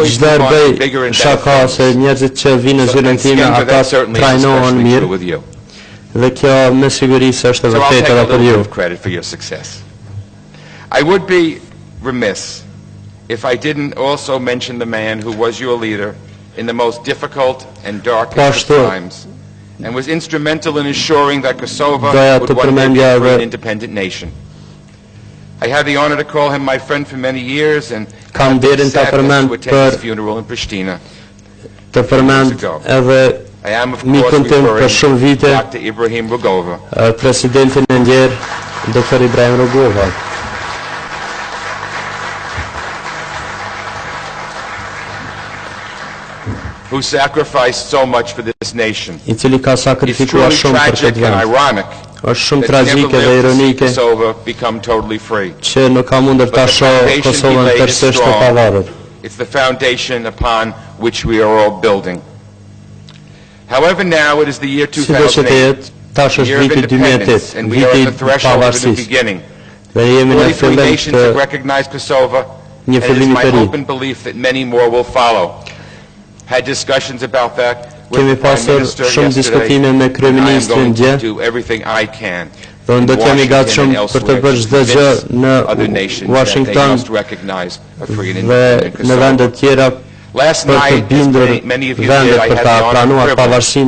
çdo bëj shaka se njerëzit që vinë në zyrën time ata trajnohen mirë. Dhe kjo me siguri është e vërtetë edhe për ju. I would be remiss if I didn't also mention the man who was your leader in the most difficult and darkest of times and was instrumental in ensuring that Kosovo would one day be a free and independent nation. I had the honor to call him my friend for many years and had the sadness to attend his funeral in Pristina. I am of course referring to Dr. Ibrahim Rugova. Presidentin e ndjer, Dr. Ibrahim Rugova. Who sacrificed so much for this nation. I cili ka sakrifikuar shumë për këtë vend. Është shumë tragjike dhe ironike që nuk ka mundur ta shohë Kosovën tërësisht të pavarur. It's the foundation upon which we are all building. However, now it is the year 2008, the year of independence, and we are at the threshold of a new beginning. 43 nations have recognized Kosovo, and it is my hope and belief that many more will follow. Had discussions about that with the Prime Minister yesterday, and I am going to do everything I can in Washington and elsewhere to convince other nations that they must recognize a free and independent Kosovo. Last night, as many of you did, I had the honor and privilege to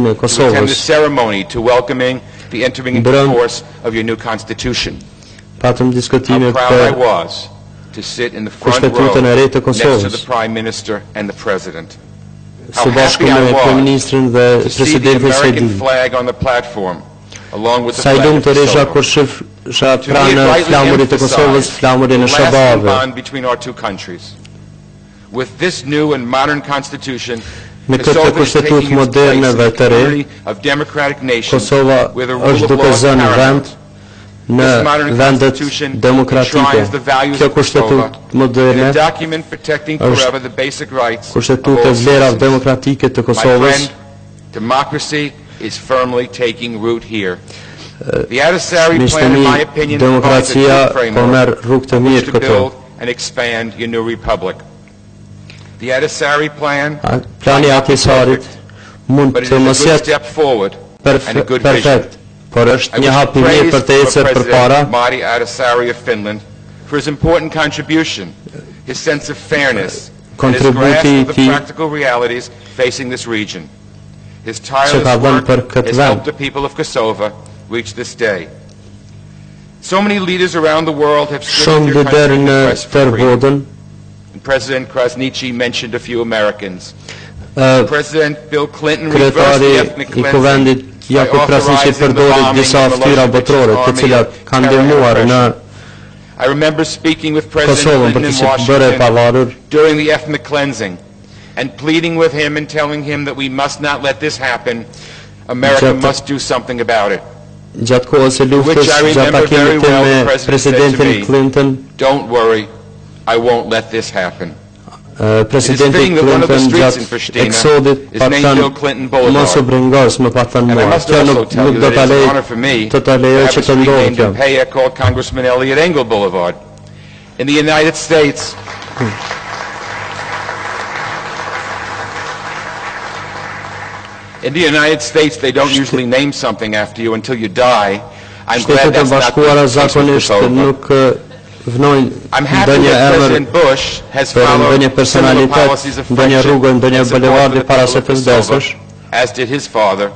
attend the ceremony to welcoming the entering into force of your new constitution. How proud I was to sit in the front row next to the Prime Minister and the President. How happy I was to see the American flag on the platform, along with the flag of Kosovo. To me, it rightly emphasized the lasting bond between our two countries. With this new and modern constitution, Kosovo is taking its place in the community of democratic nations where the rule of law is paramount. This modern constitution enshrines the values of Kosovo in a document protecting forever the basic rights of all citizens. My friend, democracy is firmly taking root here. The Adversary Plan, in my opinion, provides a good framework on which to build and expand your new republic. The Adversary Plan might not be perfect, but it is a good step forward and a good vision. I wish praise for President Mari Ahtisaari of Finland for his important contribution, his sense of fairness, and his grasp of the practical realities facing this region. His tireless work has helped the people of Kosovo reach this day. So many leaders around the world have stood with your country in the quest for freedom. And President Krasniqi mentioned a few Americans. President Bill Clinton reversed the ethnic cleansing by authorizing the bombing of the Army of Terror. I remember speaking with President Clinton in Washington during the ethnic cleansing and pleading with him and telling him that we must not let this happen. America must do something about it. To which I remember very well the President said to me, "Don't worry, I won't let this happen." It is fitting that one of the streets in Pristina is named Bill Clinton Boulevard. And I must also tell you that it is an honor for me to have a street named in Paya called Congressman Eliot Engel Boulevard. In the United States, they don't usually name something after you until you die. I'm glad that's not the case with Kosovo. I'm happy that President Bush has followed similar policies of friendship and support for the people of Kosovo, as did his father,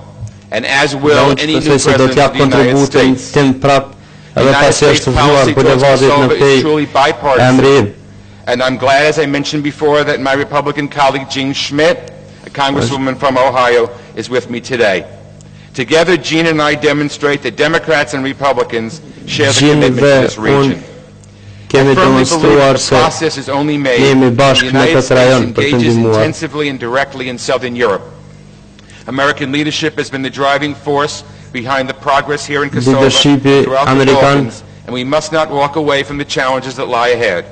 and as will any new president of the United States. The United States policy towards Kosovo is truly bipartisan, and I'm glad, as I mentioned before, that my Republican colleague Jean Schmidt, a congresswoman from Ohio, is with me today. Together, Jean and I demonstrate that Democrats and Republicans share the commitment to this region. I firmly believe that the process is only made when the United States engages intensively and directly in Southern Europe. American leadership has been the driving force behind the progress here in Kosovo throughout the Balkans, and we must not walk away from the challenges that lie ahead.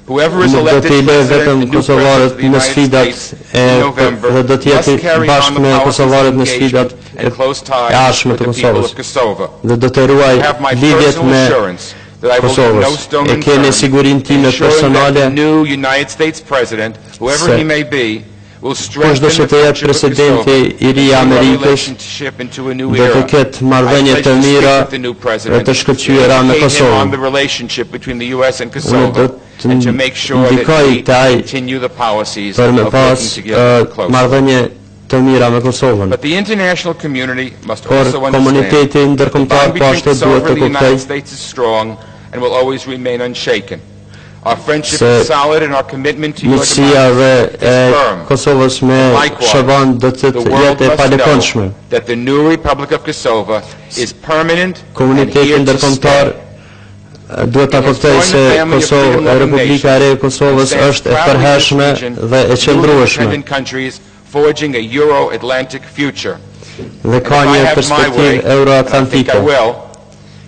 Whoever is elected president and new president of the United States in November must carry on the policies of engagement and close ties with the people of Kosovo. I have my personal assurance Kosovës. E keni sigurinë time personale kushdo që të jetë presidenti i ri Amerikës dhe të ketë marrëdhënie të mira dhe të shkëlqyera me Kosovën. Unë do të ndikoj të ai për me pas marrëdhënie të mira me Kosovën. Por komuniteti ndërkombëtar po ashtu duhet të kuptojë miqësia dhe Kosovës me Shëban do të jetë e palekonshme. Komuniteti ndërkombëtar duhet ta kuptojë se Republika e re e Kosovës është e përhershme dhe e qëndrueshme. Dhe ka një perspektivë euro-atlantike.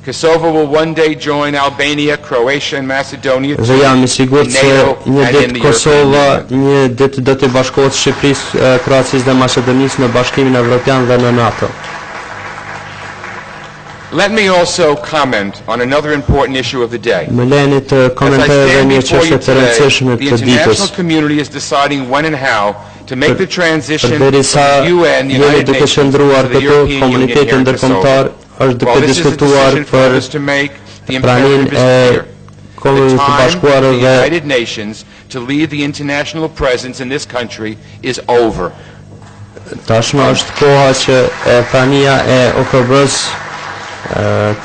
Kosovo will one day join Albania, Croatia and Macedonia dhe jam I sigurt se një ditë Kosova një ditë do të bashkohet Shqipërisë, Kroacisë dhe Maqedonisë në Bashkimin Evropian dhe në NATO. Let me also comment on another important issue of the day. Më lejeni të komentoj edhe një çështje të rëndësishme të ditës. The international community is deciding when and how to make the transition from the UN, the United Nations, to the European Union here in Kosovo. Është duke diskutuar për praninë e Kombeve të Bashkuara dhe United Nations to lead the international presence in this country is over. Tashmë është koha që prania e OKB-s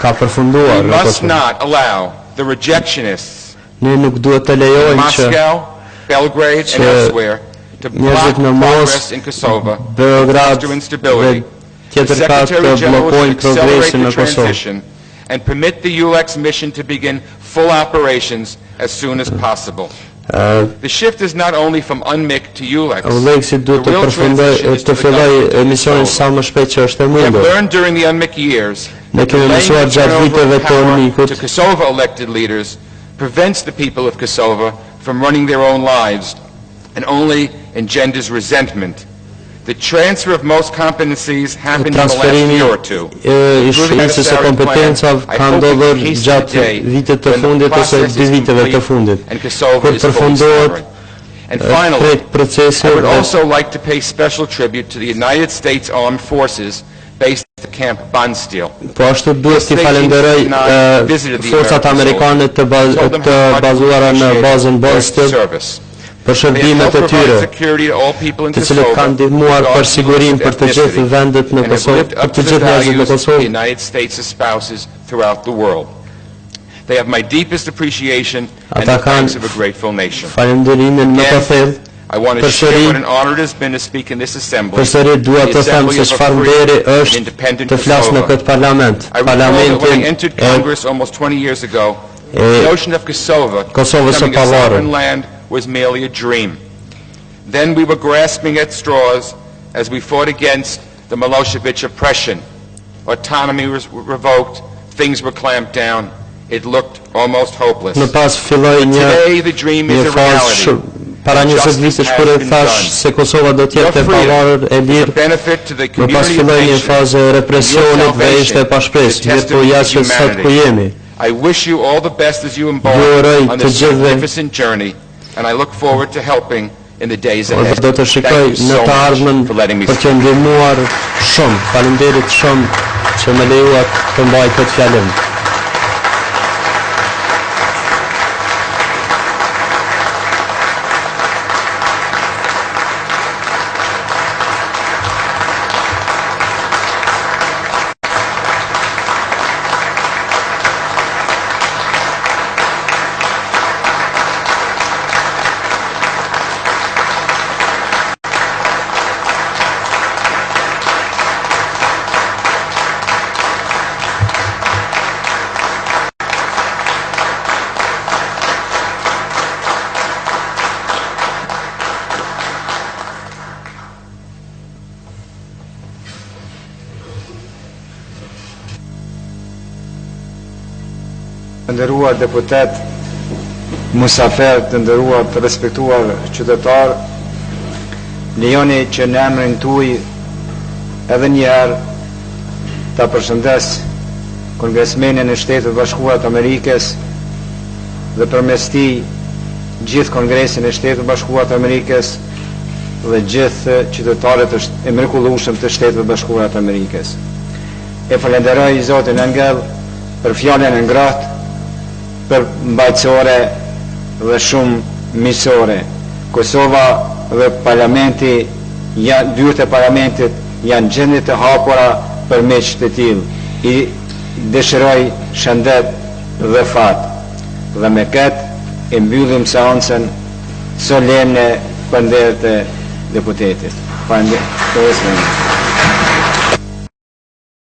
ka përfunduar. We must not allow the rejectionists ne nuk duhet të lejojmë që Moscow, Belgrade and elsewhere to block progress in Kosovo, foster instability. Secretary General should accelerate the transition and permit the ULEX mission to begin full operations as soon as possible. The shift is not only from UNMIC to ULEX. The real transition is to the government. We have learned during the UNMIC years that the laying of power to Kosovo elected leaders prevents the people of Kosovo from running their own lives and only engenders resentment. The transfer of most competencies happened in the last year or two. Transferimi I kompetencave ka ndodhur gjatë vitet të fundit ose dy viteve të fundit. Kur përfundohet procesi, I would also like to pay special tribute to the United States Armed Forces based at Camp Bondsteel. Po ashtu duhet t'i falenderoj forcat amerikane të bazuara në bazën Bondsteel për shërbimet e tyre, të cilët kanë ndihmuar për sigurinë për të gjithë vendet në Kosovë, për të gjithë njerëzit në Kosovë. They have my deepest appreciation and the thanks of a grateful nation. Falënderimin më të thellë. I want to share what an honor it has been to speak in this assembly. Përsëri dua të them se çfarë vleri është të flas në këtë parlament. Parlamentin when I entered Congress almost 20 years ago, the notion of Kosovo becoming a sovereign land was merely a dream. Then we were grasping at straws as we fought against the Milosevic oppression. Autonomy was revoked, things were clamped down. It looked almost hopeless. Today the dream is a reality. Para 20 vitesh kur e thash se Kosova do të jetë e pavarur e lirë, më pas filloi një fazë represionit dhe ishte e pashpresë, mirë po ja që sot ku jemi. I wish you all the best as you embark on this magnificent journey, and I look forward to helping in the days ahead. Do të shikoj në të ardhmen për të ndihmuar shumë. Faleminderit shumë që më lejuat të mbaj këtë fjalim. Të nderuar deputet, musafer, të nderuar të respektuar qytetar, lejoni që në emrin tuaj edhe një herë ta përshëndes kongresmenin e Shtetit Bashkuar të Amerikës dhe përmes tij gjithë Kongresin e Shtetit Bashkuar të Amerikës dhe gjithë qytetarët e mrekullueshëm të Shtetit Bashkuar të Amerikës. E falenderoj Zotin Engel për fjalën e ngrohtë, për mbajtësore dhe shumë miqësore. Kosova dhe Parlamenti, dyert e Parlamentit janë gjendje të hapura për miq të tillë. I dëshiroj shëndet dhe fat. Dhe me këtë e mbyllim seancën solene për nderit e deputetit. Faleminderit.